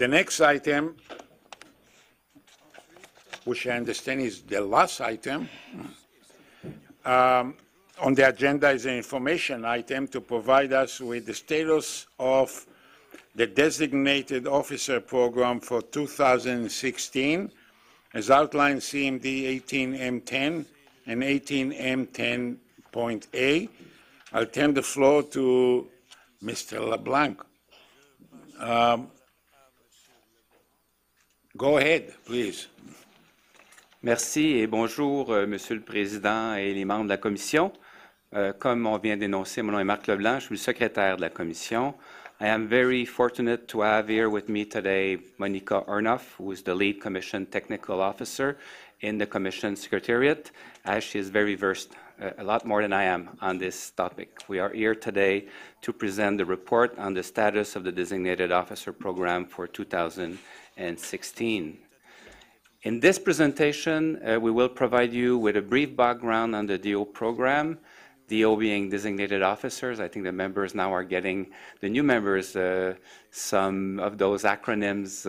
The next item, which I understand is the last item, on the agenda is an information item to provide us with the status of the Designated Officer Program for 2016, as outlined CMD 18M10 and 18M10.A. I'll turn the floor to Mr. LeBlanc. Go ahead, please. Merci et bonjour, Monsieur le Président et les membres de la Commission. Comme on vient d'énoncer, mon nom est Marc Leblanc, je suis le secrétaire de la Commission. I am very fortunate to have here with me today Monica Ernoff, who is the lead Commission Technical Officer in the Commission Secretariat, as she is very versed, a lot more than I am, on this topic. We are here today to present the report on the status of the Designated Officer Program for 2016. In this presentation, we will provide you with a brief background on the DO program, DO being designated officers. I think the members now are getting, the new members, some of those acronyms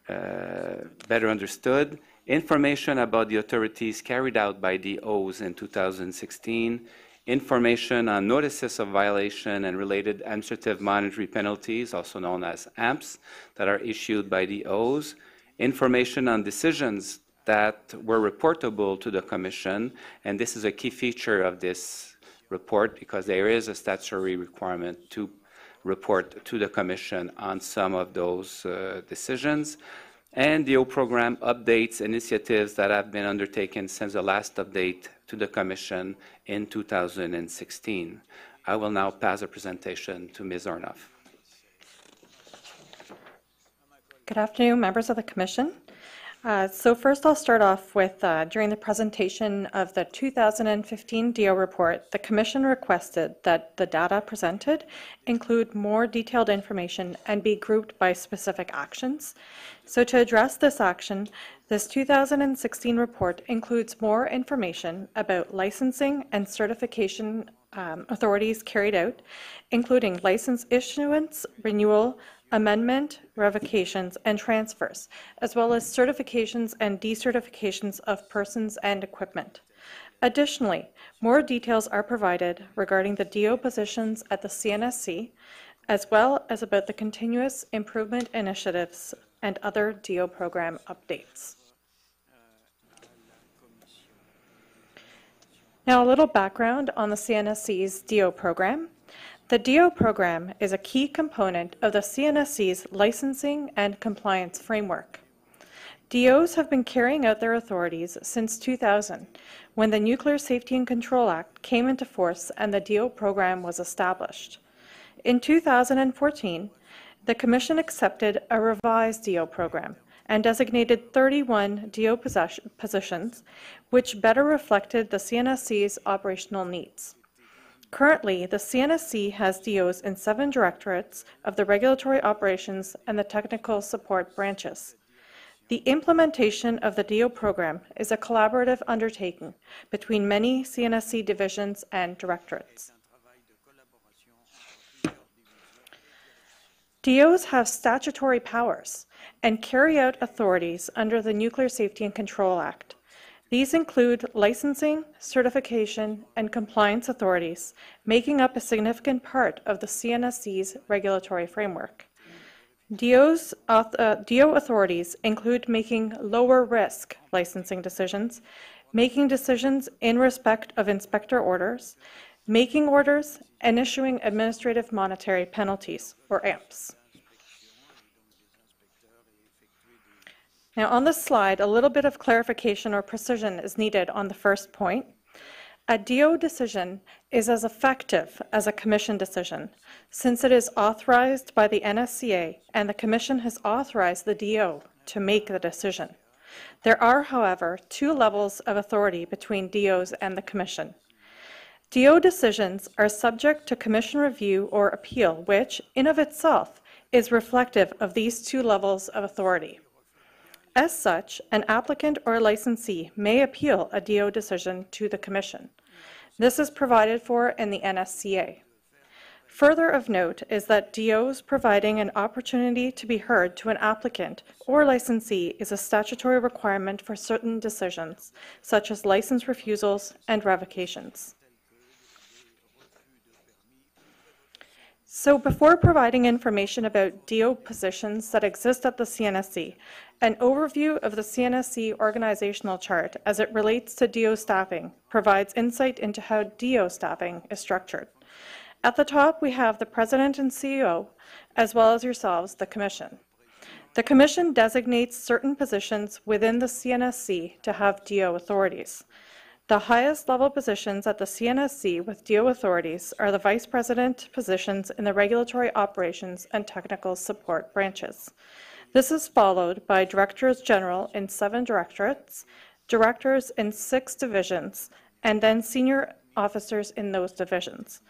better understood. Information about the authorities carried out by DOs in 2016. Information on notices of violation and related administrative monetary penalties, also known as AMPs, that are issued by DOs. Information on decisions that were reportable to the Commission, and this is a key feature of this report because there is a statutory requirement to report to the Commission on some of those decisions, and DO program updates, initiatives that have been undertaken since the last update to the Commission in 2016. I will now pass the presentation to Ms. Ernoff. Good afternoon, members of the Commission. So first I'll start off with, during the presentation of the 2015 DO report, the Commission requested that the data presented include more detailed information and be grouped by specific actions. So to address this action, this 2016 report includes more information about licensing and certification authorities carried out, including license issuance, renewal, amendment, revocations, and transfers, as well as certifications and decertifications of persons and equipment. Additionally, more details are provided regarding the DO positions at the CNSC, as well as about the continuous improvement initiatives and other DO program updates. Now, a little background on the CNSC's DO program. The DO program is a key component of the CNSC's licensing and compliance framework. DOs have been carrying out their authorities since 2000, when the Nuclear Safety and Control Act came into force and the DO program was established. In 2014, the Commission accepted a revised DO program and designated 31 DO positions, which better reflected the CNSC's operational needs. Currently, the CNSC has DOs in 7 directorates of the regulatory operations and the technical support branches. The implementation of the DO program is a collaborative undertaking between many CNSC divisions and directorates. DOs have statutory powers and carry out authorities under the Nuclear Safety and Control Act. These include licensing, certification, and compliance authorities, making up a significant part of the CNSC's regulatory framework. DO authorities include making lower risk licensing decisions, making decisions in respect of inspector orders, making orders, and issuing administrative monetary penalties, or AMPs. Now on this slide, a little bit of clarification or precision is needed on the first point. A DO decision is as effective as a Commission decision, since it is authorized by the NSCA and the Commission has authorized the DO to make the decision. There are, however, 2 levels of authority between DOs and the Commission. DO decisions are subject to Commission review or appeal, which, in of itself, is reflective of these 2 levels of authority. As such, an applicant or a licensee may appeal a DO decision to the Commission. This is provided for in the NSCA. Further of note is that DOs providing an opportunity to be heard to an applicant or licensee is a statutory requirement for certain decisions, such as license refusals and revocations. So before providing information about DO positions that exist at the CNSC, an overview of the CNSC organizational chart as it relates to DO staffing provides insight into how DO staffing is structured. At the top, we have the President and CEO, as well as yourselves, the Commission. The Commission designates certain positions within the CNSC to have DO authorities. The highest level positions at the CNSC with DO authorities are the Vice President positions in the Regulatory Operations and Technical Support branches. This is followed by Directors General in 7 directorates, Directors in 6 divisions, and then Senior Officers in those divisions.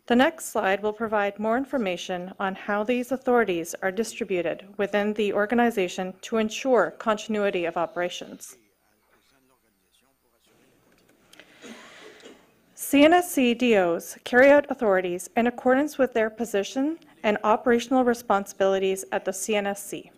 The next slide will provide more information on how these authorities are distributed within the organization to ensure continuity of operations. CNSC DOs carry out authorities in accordance with their position and operational responsibilities at the CNSC.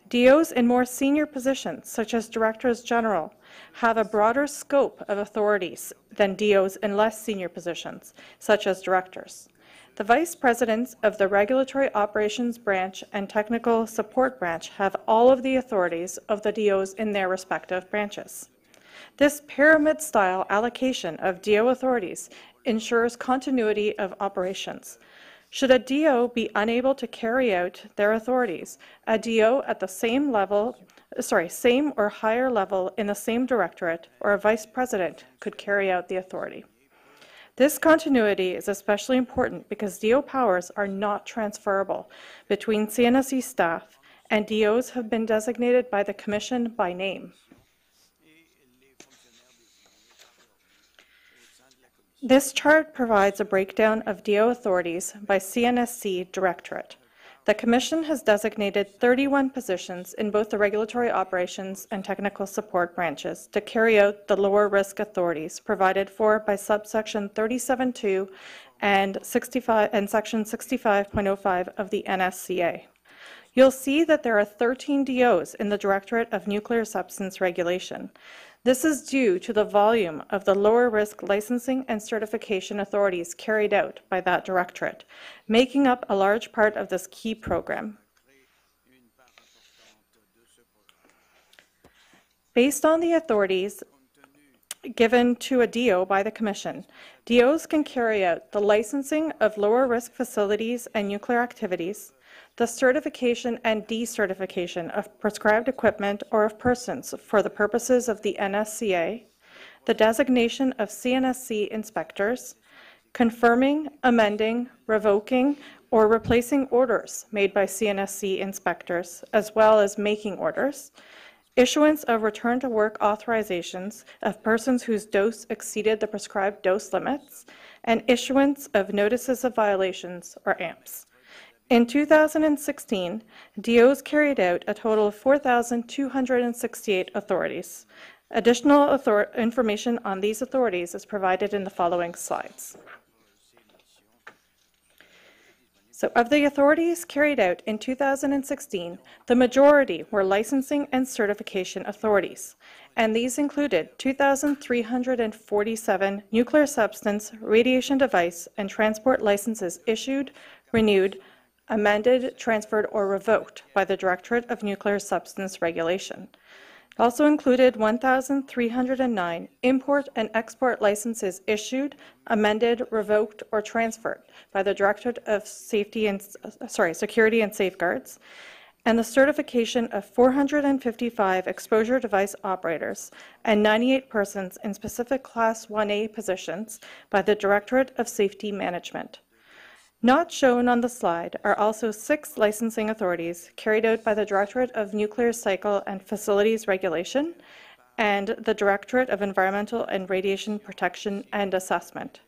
DOs in more senior positions, such as Directors General, have a broader scope of authorities than DOs in less senior positions, such as Directors. The Vice Presidents of the Regulatory Operations Branch and Technical Support Branch have all of the authorities of the DOs in their respective branches. This pyramid-style allocation of DO authorities ensures continuity of operations. Should a DO be unable to carry out their authorities, a DO at the same or higher level in the same directorate or a vice president could carry out the authority. This continuity is especially important because DO powers are not transferable between CNSC staff, and DOs have been designated by the Commission by name. This chart provides a breakdown of DO authorities by CNSC directorate. The Commission has designated 31 positions in both the regulatory operations and technical support branches to carry out the lower risk authorities provided for by subsection 37.2 and section 65.05 of the NSCA. You'll see that there are 13 DOs in the Directorate of Nuclear Substance Regulation. This is due to the volume of the lower risk licensing and certification authorities carried out by that directorate, making up a large part of this key program. Based on the authorities given to a DO by the Commission, DOs can carry out the licensing of lower risk facilities and nuclear activities, the certification and decertification of prescribed equipment or of persons for the purposes of the NSCA, the designation of CNSC inspectors, confirming, amending, revoking, or replacing orders made by CNSC inspectors, as well as making orders, issuance of return to work authorizations of persons whose dose exceeded the prescribed dose limits, and issuance of notices of violations, or AMPs. In 2016, DOs carried out a total of 4,268 authorities. Additional information on these authorities is provided in the following slides. So of the authorities carried out in 2016, the majority were licensing and certification authorities, and these included 2,347 nuclear substance, radiation device, and transport licenses issued, renewed, amended, transferred, or revoked by the Directorate of Nuclear Substance Regulation. It also included 1,309 import and export licenses issued, amended, revoked, or transferred by the Directorate of Security and Safeguards, and the certification of 455 exposure device operators and 98 persons in specific Class 1A positions by the Directorate of Safety Management. Not shown on the slide are also 6 licensing authorities carried out by the Directorate of Nuclear Cycle and Facilities Regulation and the Directorate of Environmental and Radiation Protection and Assessment.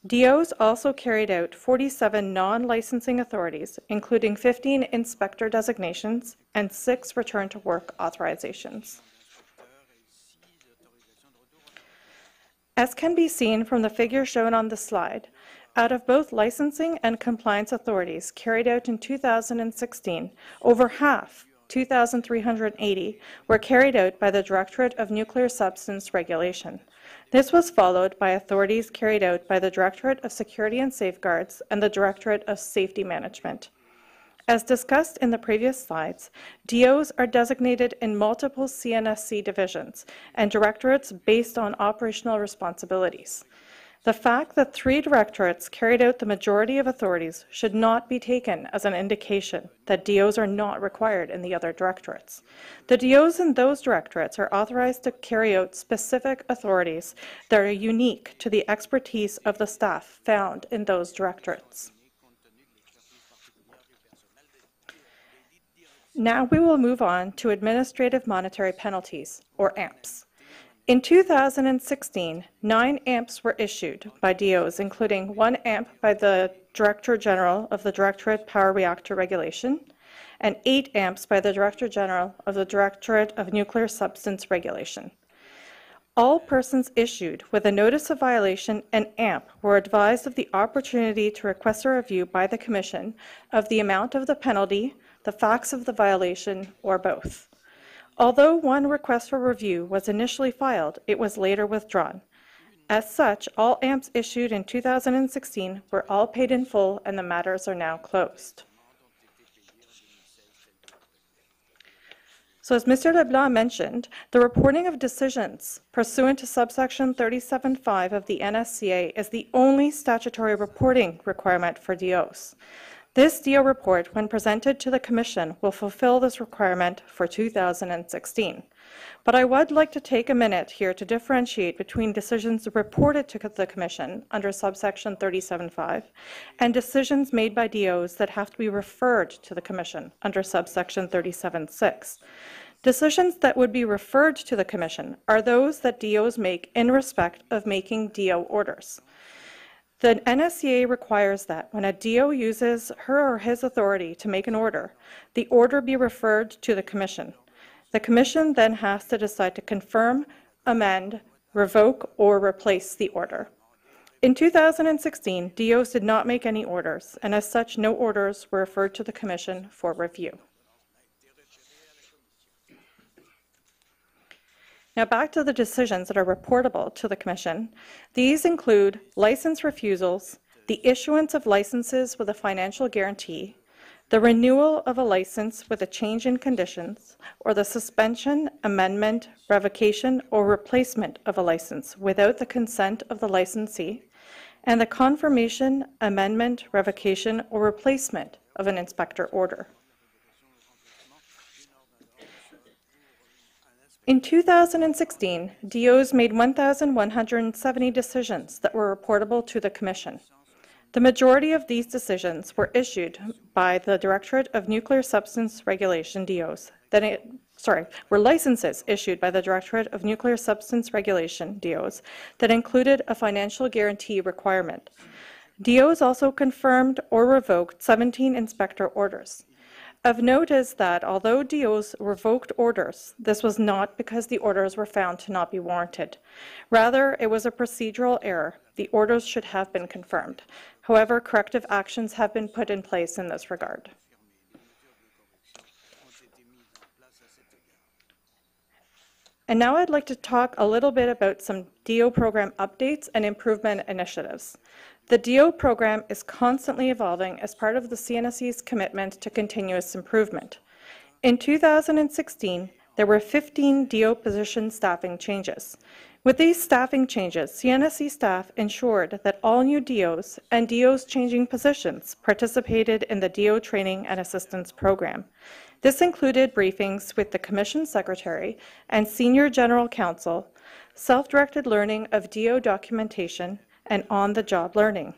DOs also carried out 47 non-licensing authorities, including 15 inspector designations and 6 return-to-work authorizations. As can be seen from the figure shown on the slide, Out of both licensing and compliance authorities carried out in 2016, over half, 2,380, were carried out by the Directorate of Nuclear Substance Regulation. This was followed by authorities carried out by the Directorate of Security and Safeguards and the Directorate of Safety Management. As discussed in the previous slides, DOs are designated in multiple CNSC divisions and directorates based on operational responsibilities. The fact that 3 directorates carried out the majority of authorities should not be taken as an indication that DOs are not required in the other directorates. The DOs in those directorates are authorized to carry out specific authorities that are unique to the expertise of the staff found in those directorates. Now we will move on to administrative monetary penalties, or AMPs. In 2016, 9 AMPs were issued by DOs, including 1 AMP by the Director General of the Directorate Power Reactor Regulation and 8 AMPs by the Director General of the Directorate of Nuclear Substance Regulation. All persons issued with a notice of violation and AMP were advised of the opportunity to request a review by the Commission of the amount of the penalty, the facts of the violation, or both. Although 1 request for review was initially filed, it was later withdrawn. As such, all AMPs issued in 2016 were all paid in full and the matters are now closed. So as Mr. Leblanc mentioned, the reporting of decisions pursuant to subsection 37.5 of the NSCA is the only statutory reporting requirement for DOs. This DO report, when presented to the Commission, will fulfill this requirement for 2016. But I would like to take a minute here to differentiate between decisions reported to the Commission under subsection 37.5 and decisions made by DOs that have to be referred to the Commission under subsection 37.6. Decisions that would be referred to the Commission are those that DOs make in respect of making DO orders. The NSCA requires that when a DO uses her or his authority to make an order, the order be referred to the Commission. The Commission then has to decide to confirm, amend, revoke, or replace the order. In 2016, DOs did not make any orders, and as such, no orders were referred to the Commission for review. Now back to the decisions that are reportable to the Commission. These include license refusals, the issuance of licenses with a financial guarantee, the renewal of a license with a change in conditions, or the suspension, amendment, revocation, or replacement of a license without the consent of the licensee, and the confirmation, amendment, revocation, or replacement of an inspector order. In 2016, DOs made 1,170 decisions that were reportable to the Commission. The majority of these decisions were issued by the Directorate of Nuclear Substance Regulation DOs, were licenses issued by the Directorate of Nuclear Substance Regulation DOs that included a financial guarantee requirement. DOs also confirmed or revoked 17 inspector orders. Of note is that although DOs revoked orders, this was not because the orders were found to not be warranted. Rather, it was a procedural error. The orders should have been confirmed. However, corrective actions have been put in place in this regard. And now I'd like to talk a little bit about some DO program updates and improvement initiatives. The DO program is constantly evolving as part of the CNSC's commitment to continuous improvement. In 2016, there were 15 DO position staffing changes. With these staffing changes, CNSC staff ensured that all new DOs and DOs changing positions participated in the DO training and assistance program. This included briefings with the Commission Secretary and Senior General Counsel, self-directed learning of DO documentation, and on-the-job learning.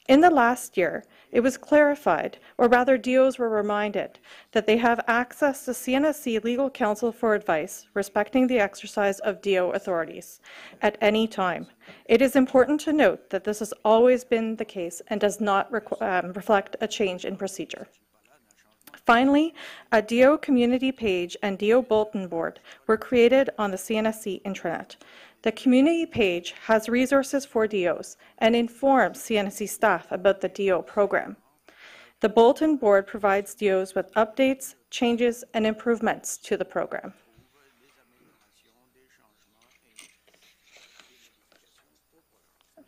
In the last year, it was clarified, or rather DOs were reminded, that they have access to CNSC legal counsel for advice respecting the exercise of DO authorities at any time. It is important to note that this has always been the case and does not reflect a change in procedure. Finally, a DO community page and DO bulletin board were created on the CNSC intranet. The community page has resources for DOs and informs CNSC staff about the DO program. The bulletin board provides DOs with updates, changes, and improvements to the program.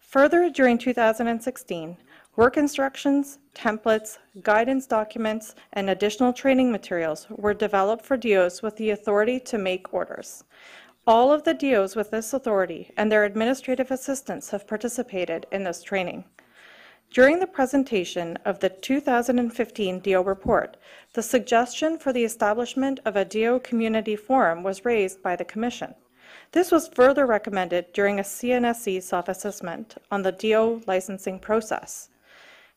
Further, during 2016, work instructions, templates, guidance documents, and additional training materials were developed for DOs with the authority to make orders. All of the DOs with this authority and their administrative assistants have participated in this training. During the presentation of the 2015 DO report, the suggestion for the establishment of a DO community forum was raised by the Commission. This was further recommended during a CNSC self-assessment on the DO licensing process.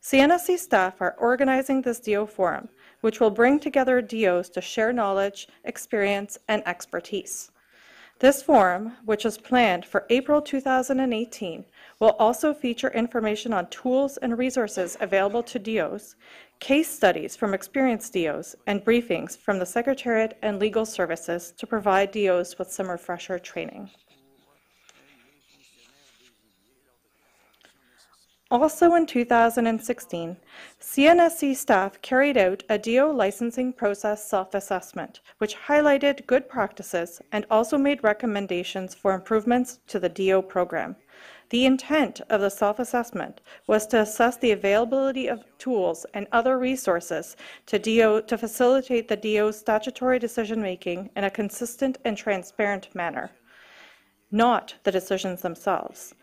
CNSC staff are organizing this DO forum, which will bring together DOs to share knowledge, experience, and expertise. This forum, which is planned for April 2018, will also feature information on tools and resources available to DOs, case studies from experienced DOs, and briefings from the Secretariat and Legal Services to provide DOs with some refresher training. Also in 2016, CNSC staff carried out a DO licensing process self-assessment, which highlighted good practices and also made recommendations for improvements to the DO program. The intent of the self-assessment was to assess the availability of tools and other resources to facilitate the DO's statutory decision-making in a consistent and transparent manner, not the decisions themselves.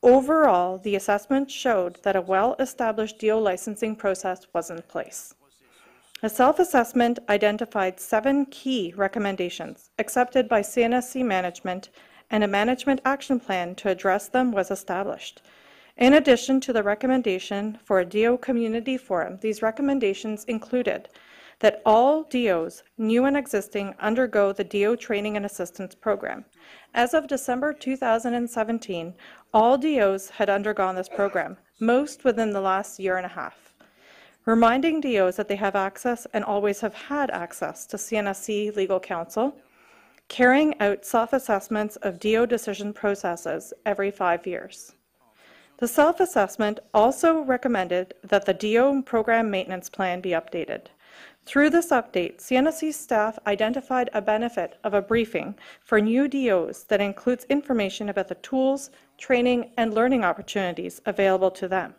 Overall, the assessment showed that a well-established DO licensing process was in place. The self-assessment identified 7 key recommendations accepted by CNSC management, and a management action plan to address them was established. In addition to the recommendation for a DO community forum, these recommendations included that all DOs, new and existing, undergo the DO Training and Assistance Program. As of December 2017, all DOs had undergone this program, most within the last year and a half. Reminding DOs that they have access and always have had access to CNSC legal counsel, carrying out self-assessments of DO decision processes every 5 years. The self-assessment also recommended that the DO program maintenance plan be updated. Through this update, CNSC staff identified a benefit of a briefing for new DOs that includes information about the tools, training, and learning opportunities available to them.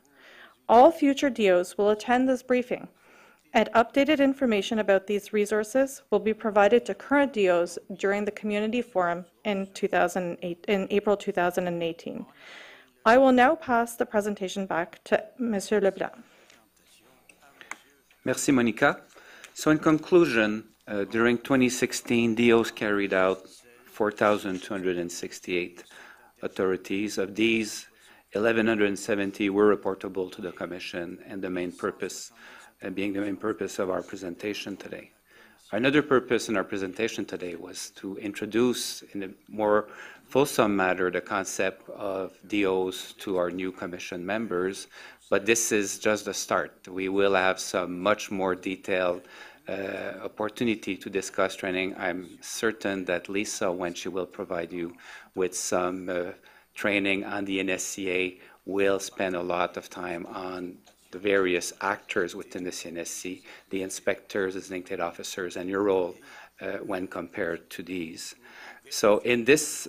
All future DOs will attend this briefing, and updated information about these resources will be provided to current DOs during the community forum in April 2018. I will now pass the presentation back to Monsieur Leblanc. Merci, Monica. So in conclusion, during 2016, DOs carried out 4,268 authorities. Of these, 1,170 were reportable to the Commission, and the main purpose being the main purpose of our presentation today. Another purpose in our presentation today was to introduce in a more fulsome manner the concept of DOs to our new Commission members, but this is just the start. We will have some much more detailed opportunity to discuss training. I'm certain that Lisa, when she will provide you with some training on the NSCA, will spend a lot of time on the various actors within the CNSC, the inspectors, designated officers, and your role when compared to these. So in this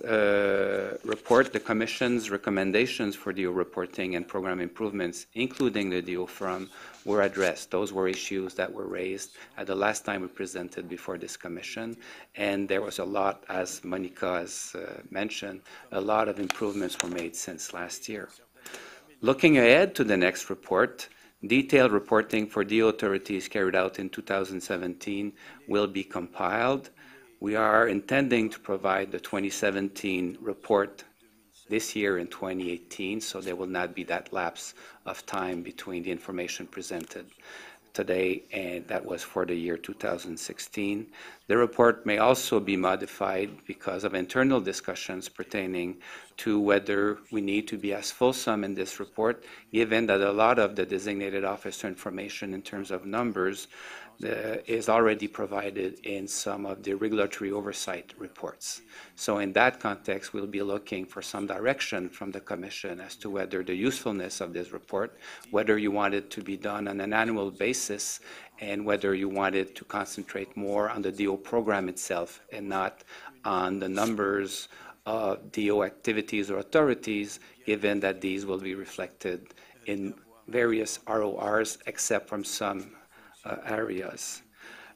report, the Commission's recommendations for DO reporting and program improvements, including the DO forum, were addressed. Those were issues that were raised at the last time we presented before this Commission, and there was a lot, as Monica has mentioned, a lot of improvements were made since last year. Looking ahead to the next report, detailed reporting for DO authorities carried out in 2017 will be compiled. We are intending to provide the 2017 report this year in 2018, so there will not be that lapse of time between the information presented today and that was for the year 2016. The report may also be modified because of internal discussions pertaining to whether we need to be as fulsome in this report, given that a lot of the designated officer information in terms of numbers is already provided in some of the regulatory oversight reports. So in that context, we'll be looking for some direction from the Commission as to whether the usefulness of this report, whether you want it to be done on an annual basis, and whether you want it to concentrate more on the DO program itself and not on the numbers of DO activities or authorities, given that these will be reflected in various RORs, except from some areas.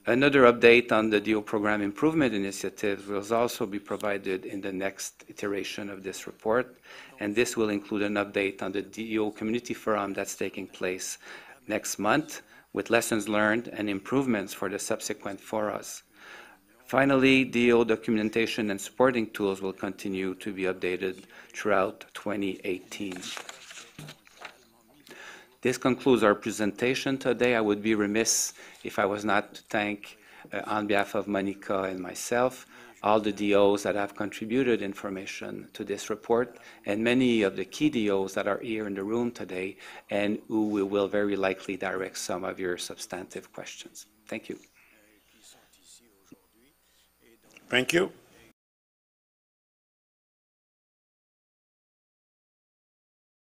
Another update on the DO program improvement initiatives will also be provided in the next iteration of this report, and this will include an update on the DO Community Forum that's taking place next month, with lessons learned and improvements for the subsequent forums. Finally, DO documentation and supporting tools will continue to be updated throughout 2018. This concludes our presentation today. I would be remiss if I was not to thank, on behalf of Monica and myself, all the DOs that have contributed information to this report, and many of the key DOs that are here in the room today, and who will very likely direct some of your substantive questions. Thank you. Thank you.